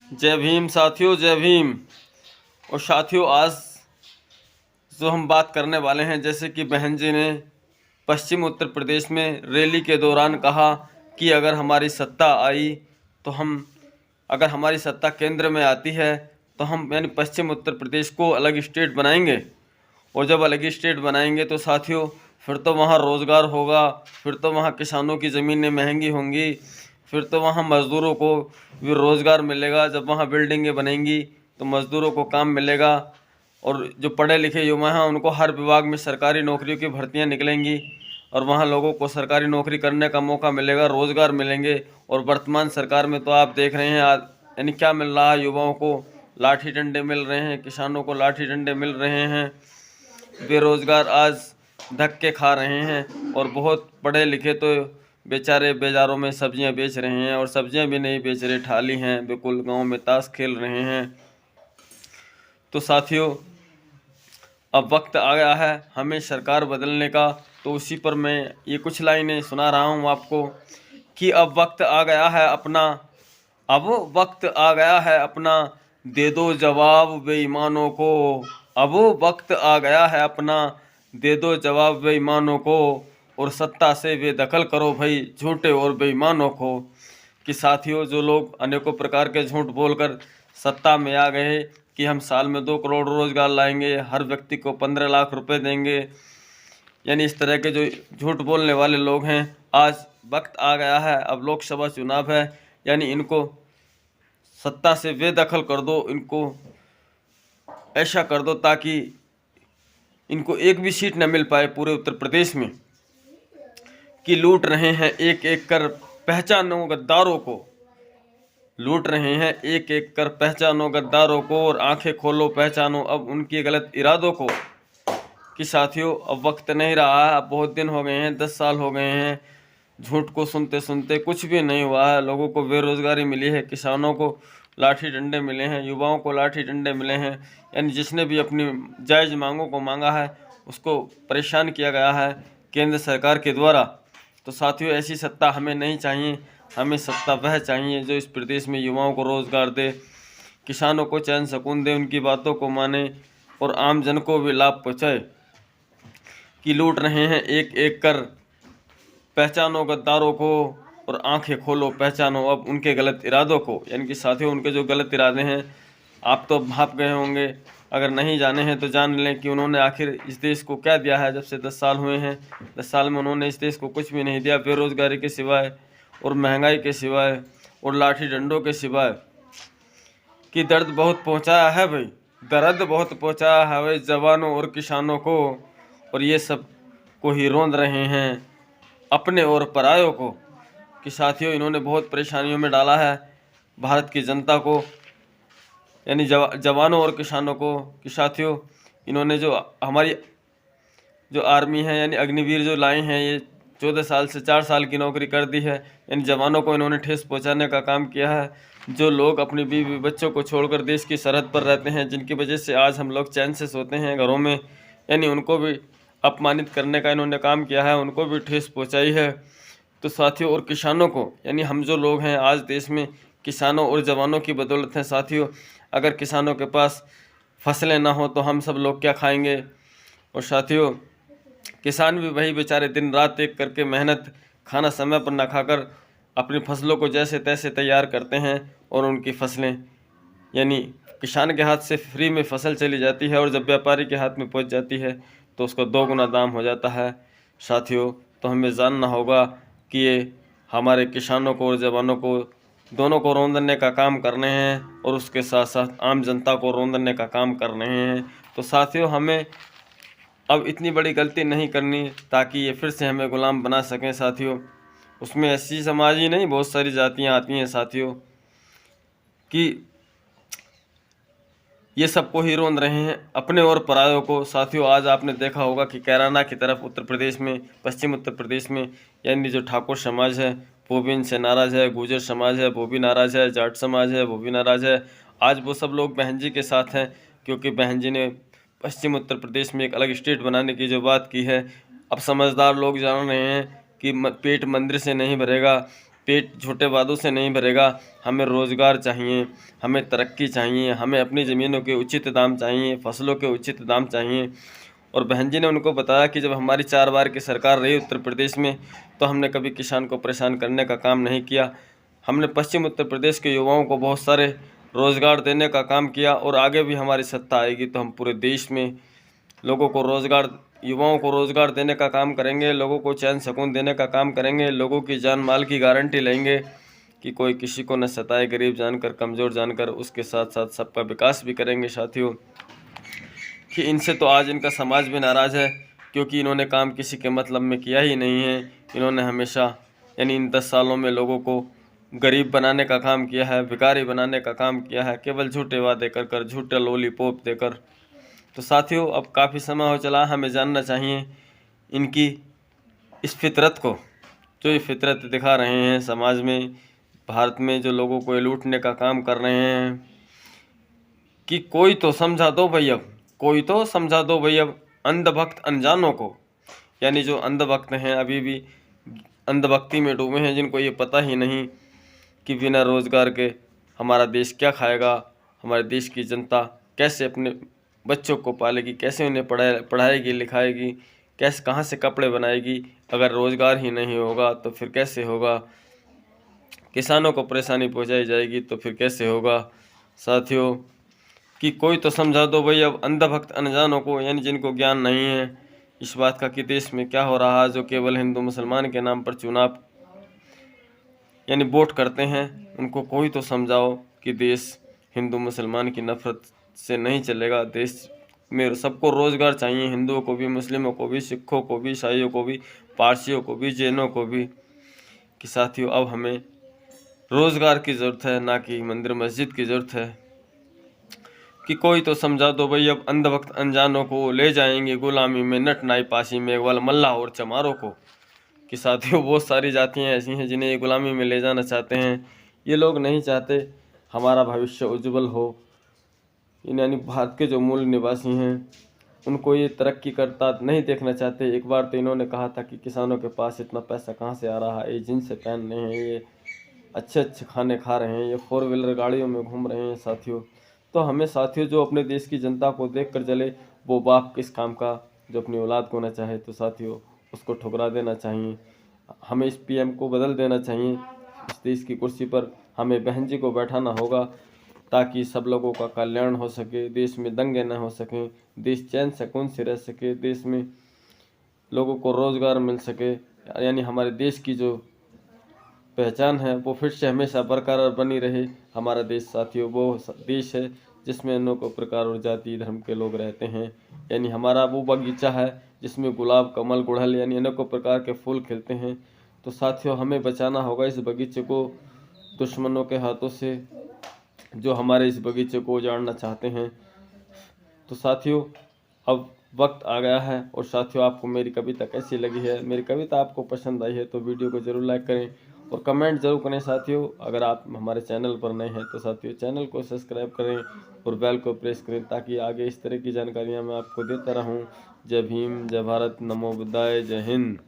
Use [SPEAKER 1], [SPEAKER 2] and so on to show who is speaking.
[SPEAKER 1] जय भीम साथियों, जय भीम। और साथियों, आज जो हम बात करने वाले हैं, जैसे कि बहन जी ने पश्चिम उत्तर प्रदेश में रैली के दौरान कहा कि अगर हमारी सत्ता आई तो हम अगर हमारी सत्ता केंद्र में आती है तो हम यानी पश्चिम उत्तर प्रदेश को अलग स्टेट बनाएंगे। और जब अलग स्टेट बनाएंगे तो साथियों फिर तो वहाँ रोज़गार होगा, फिर तो वहाँ किसानों की ज़मीनें महंगी होंगी, फिर तो वहाँ मज़दूरों को भी रोज़गार मिलेगा। जब वहाँ बिल्डिंगें बनेंगी तो मज़दूरों को काम मिलेगा और जो पढ़े लिखे युवा हैं उनको हर विभाग में सरकारी नौकरियों की भर्तियाँ निकलेंगी और वहाँ लोगों को सरकारी नौकरी करने का मौका मिलेगा, रोज़गार मिलेंगे। और वर्तमान सरकार में तो आप देख रहे हैं आज यानी क्या मिल रहा है, युवाओं को लाठी डंडे मिल रहे हैं, किसानों को लाठी डंडे मिल रहे हैं, बेरोज़गार आज धक्के खा रहे हैं। और बहुत पढ़े लिखे तो बेचारे बाज़ारों में सब्जियां बेच रहे हैं, और सब्जियां भी नहीं बेच रहे, ठाली हैं, बिल्कुल गांव में ताश खेल रहे हैं। तो साथियों, अब वक्त आ गया है हमें सरकार बदलने का। तो उसी पर मैं ये कुछ लाइनें सुना रहा हूँ आपको कि अब वक्त आ गया है अपना, दे दो जवाब बेईमानों को। अब वक्त आ गया है अपना, दे दो जवाब बेईमानों को। और सत्ता से बेदखल करो भाई झूठे और बेईमानों को। कि साथियों, जो लोग अनेकों प्रकार के झूठ बोलकर सत्ता में आ गए कि हम साल में 2 करोड़ रोजगार लाएंगे, हर व्यक्ति को 15 लाख रुपए देंगे, यानी इस तरह के जो झूठ बोलने वाले लोग हैं, आज वक्त आ गया है, अब लोकसभा चुनाव है, यानी इनको सत्ता से बेदखल कर दो, इनको ऐसा कर दो ताकि इनको एक भी सीट न मिल पाए पूरे उत्तर प्रदेश में। कि लूट रहे हैं एक एक कर, पहचानो गद्दारों को। लूट रहे हैं एक एक कर, पहचानो गद्दारों को, और आंखें खोलो पहचानो अब उनके गलत इरादों को। कि साथियों, अब वक्त नहीं रहा है, अब बहुत दिन हो गए हैं, 10 साल हो गए हैं झूठ को सुनते सुनते, कुछ भी नहीं हुआ है। लोगों को बेरोजगारी मिली है, किसानों को लाठी डंडे मिले हैं, युवाओं को लाठी डंडे मिले हैं, यानी जिसने भी अपनी जायज़ मांगों को मांगा है उसको परेशान किया गया है केंद्र सरकार के द्वारा। तो साथियों, ऐसी सत्ता हमें नहीं चाहिए। हमें सत्ता वह चाहिए जो इस प्रदेश में युवाओं को रोज़गार दे, किसानों को चैन सुकून दे, उनकी बातों को माने और आम जन को भी लाभ पहुँचाए। कि लूट रहे हैं एक एक कर, पहचानो गद्दारों को, और आंखें खोलो पहचानो अब उनके गलत इरादों को। यानी कि साथियों, उनके जो गलत इरादे हैं आप तो भाप गए होंगे, अगर नहीं जाने हैं तो जान लें कि उन्होंने आखिर इस देश को क्या दिया है। जब से 10 साल हुए हैं, 10 साल में उन्होंने इस देश को कुछ भी नहीं दिया, बेरोजगारी के सिवाय और महंगाई के सिवाय और लाठी डंडों के सिवाय। कि दर्द बहुत पहुंचाया है भाई, दर्द बहुत पहुंचाया है भाई जवानों और किसानों को, और ये सब को ही रोंद रहे हैं अपने और परायों को। कि साथियों, इन्होंने बहुत परेशानियों में डाला है भारत की जनता को, यानी जवानों और किसानों को। कि साथियों, इन्होंने जो हमारी जो आर्मी है यानी अग्निवीर जो लाए हैं, ये 14 साल से 4 साल की नौकरी कर दी है, यानी जवानों को इन्होंने ठेस पहुंचाने का काम किया है। जो लोग अपनी बीवी बच्चों को छोड़कर देश की सरहद पर रहते हैं, जिनकी वजह से आज हम लोग चैन से सोते हैं घरों में, यानी उनको भी अपमानित करने का इन्होंने काम किया है, उनको भी ठेस पहुंचाई है। तो साथियों, और किसानों को, यानी हम जो लोग हैं आज देश में, किसानों और जवानों की बदौलत हैं साथियों। अगर किसानों के पास फसलें ना हो तो हम सब लोग क्या खाएंगे। और साथियों, किसान भी वही बेचारे दिन रात एक करके मेहनत, खाना समय पर ना खाकर अपनी फसलों को जैसे तैसे तैयार करते हैं, और उनकी फसलें यानी किसान के हाथ से फ्री में फसल चली जाती है, और जब व्यापारी के हाथ में पहुंच जाती है तो उसका 2 गुना दाम हो जाता है। साथियों, तो हमें जानना होगा कि ये हमारे किसानों को और जवानों को दोनों को रौंदने का काम कर रहे हैं, और उसके साथ साथ आम जनता को रौंदने का काम कर रहे हैं। तो साथियों, हमें अब इतनी बड़ी गलती नहीं करनी ताकि ये फिर से हमें गुलाम बना सकें साथियों। उसमें ऐसी समाज ही नहीं, बहुत सारी जातियां आती हैं साथियों, कि ये सबको ही रोंद रहे हैं अपने और परायों को। साथियों, आज आपने देखा होगा कि कैराना की तरफ उत्तर प्रदेश में, पश्चिम उत्तर प्रदेश में, यानी जो ठाकुर समाज है वो भी इनसे नाराज़ है, गुर्जर समाज है वो भी नाराज़ है, जाट समाज है वो भी नाराज़ है। आज वो सब लोग बहन जी के साथ हैं, क्योंकि बहन जी ने पश्चिम उत्तर प्रदेश में एक अलग स्टेट बनाने की जो बात की है। अब समझदार लोग जान रहे हैं कि पेट मंदिर से नहीं भरेगा, पेट छोटे वादों से नहीं भरेगा। हमें रोज़गार चाहिए, हमें तरक्की चाहिए, हमें अपनी ज़मीनों के उचित दाम चाहिए, फसलों के उचित दाम चाहिए। और बहन जी ने उनको बताया कि जब हमारी 4 बार की सरकार रही उत्तर प्रदेश में, तो हमने कभी किसान को परेशान करने का काम नहीं किया। हमने पश्चिम उत्तर प्रदेश के युवाओं को बहुत सारे रोज़गार देने का काम किया, और आगे भी हमारी सत्ता आएगी तो हम पूरे देश में लोगों को रोज़गार, युवाओं को रोज़गार देने का काम करेंगे, लोगों को चैन सुकून देने का काम करेंगे, लोगों की जान माल की गारंटी लेंगे कि कोई किसी को न सताए, गरीब जानकर, कमज़ोर जानकर। उसके साथ साथ सबका विकास भी करेंगे साथियों। कि इनसे तो आज इनका समाज भी नाराज़ है, क्योंकि इन्होंने काम किसी के मतलब में किया ही नहीं है। इन्होंने हमेशा, यानी इन 10 सालों में लोगों को गरीब बनाने का काम किया है, भिखारी बनाने का काम किया है, केवल झूठे वादे कर कर, झूठे लॉलीपॉप देकर। तो साथियों, अब काफ़ी समय हो चला, हमें जानना चाहिए इनकी इस फितरत को, जो ये फितरत दिखा रहे हैं समाज में, भारत में जो लोगों को ये लूटने का काम कर रहे हैं, कि कोई तो समझा दो भाई, अब कोई तो समझा दो भाई अब अंधभक्त अनजानों को। यानी जो अंधभक्त हैं, अभी भी अंधभक्ति में डूबे हैं, जिनको ये पता ही नहीं कि बिना रोज़गार के हमारा देश क्या खाएगा, हमारे देश की जनता कैसे अपने बच्चों को पालेगी, कैसे उन्हें पढ़ाएगी लिखाएगी, कैसे कहाँ से कपड़े बनाएगी। अगर रोज़गार ही नहीं होगा तो फिर कैसे होगा, किसानों को परेशानी पहुंचाई जाएगी तो फिर कैसे होगा। साथियों, कि कोई तो समझा दो भाई अब अंधभक्त अनजानों को, यानी जिनको ज्ञान नहीं है इस बात का कि देश में क्या हो रहा है, जो केवल हिंदू मुसलमान के नाम पर चुनाव यानी वोट करते हैं, उनको कोई तो समझाओ कि देश हिंदू मुसलमान की नफरत से नहीं चलेगा। देश में सबको रोज़गार चाहिए, हिंदुओं को भी, मुस्लिमों को भी, सिखों को भी, ईसाइयों को भी, पारसियों को भी, जैनों को भी। कि साथियों, अब हमें रोज़गार की ज़रूरत है, ना कि मंदिर मस्जिद की ज़रूरत है। कि कोई तो समझा दो भाई अब अंधभक्त अनजानों को, ले जाएंगे गुलामी में नट नाई पासी में, वाल मल्लाह और चमारों को। कि साथियों, बहुत सारी जातियां ऐसी हैं जिन्हें ये गुलामी में ले जाना चाहते हैं। ये लोग नहीं चाहते हमारा भविष्य उज्जवल हो। यानी भारत के जो मूल निवासी हैं उनको ये तरक्की करता नहीं देखना चाहते। एक बार तो इन्होंने कहा था कि किसानों के पास इतना पैसा कहाँ से आ रहा है, ये जींस पहन रहे हैं, ये अच्छे अच्छे खाने खा रहे हैं, ये 4 व्हीलर गाड़ियों में घूम रहे हैं। साथियों, तो हमें साथियों जो अपने देश की जनता को देख कर जले, वो बाप किस काम का जो अपनी औलाद को ना चाहे। तो साथियों, उसको ठुकरा देना चाहिए। हमें इस पीएम को बदल देना चाहिए। इस देश की कुर्सी पर हमें बहन जी को बैठाना होगा, ताकि सब लोगों का कल्याण हो सके, देश में दंगे न हो सकें, देश चैन सुकून से रह सके, देश में लोगों को रोज़गार मिल सके। यानी हमारे देश की जो पहचान है वो फिर से हमेशा बरकरार बनी रहे। हमारा देश साथियों वो देश है जिसमें अनेकों प्रकार और जाति धर्म के लोग रहते हैं। यानी हमारा वो बगीचा है जिसमें गुलाब, कमल, गुड़हल यानी अनेकों प्रकार के फूल खिलते हैं। तो साथियों, हमें बचाना होगा इस बगीचे को दुश्मनों के हाथों से, जो हमारे इस बगीचे को उजाड़ना चाहते हैं। तो साथियों, अब वक्त आ गया है। और साथियों, आपको मेरी कविता कैसी लगी है, मेरी कविता आपको पसंद आई है तो वीडियो को ज़रूर लाइक करें और कमेंट जरूर करें। साथियों, अगर आप हमारे चैनल पर नए हैं तो साथियों चैनल को सब्सक्राइब करें और बेल को प्रेस करें, ताकि आगे इस तरह की जानकारियाँ मैं आपको देता रहूँ। जय भीम, जय भारत, नमो बुद्धाय, जय हिंद।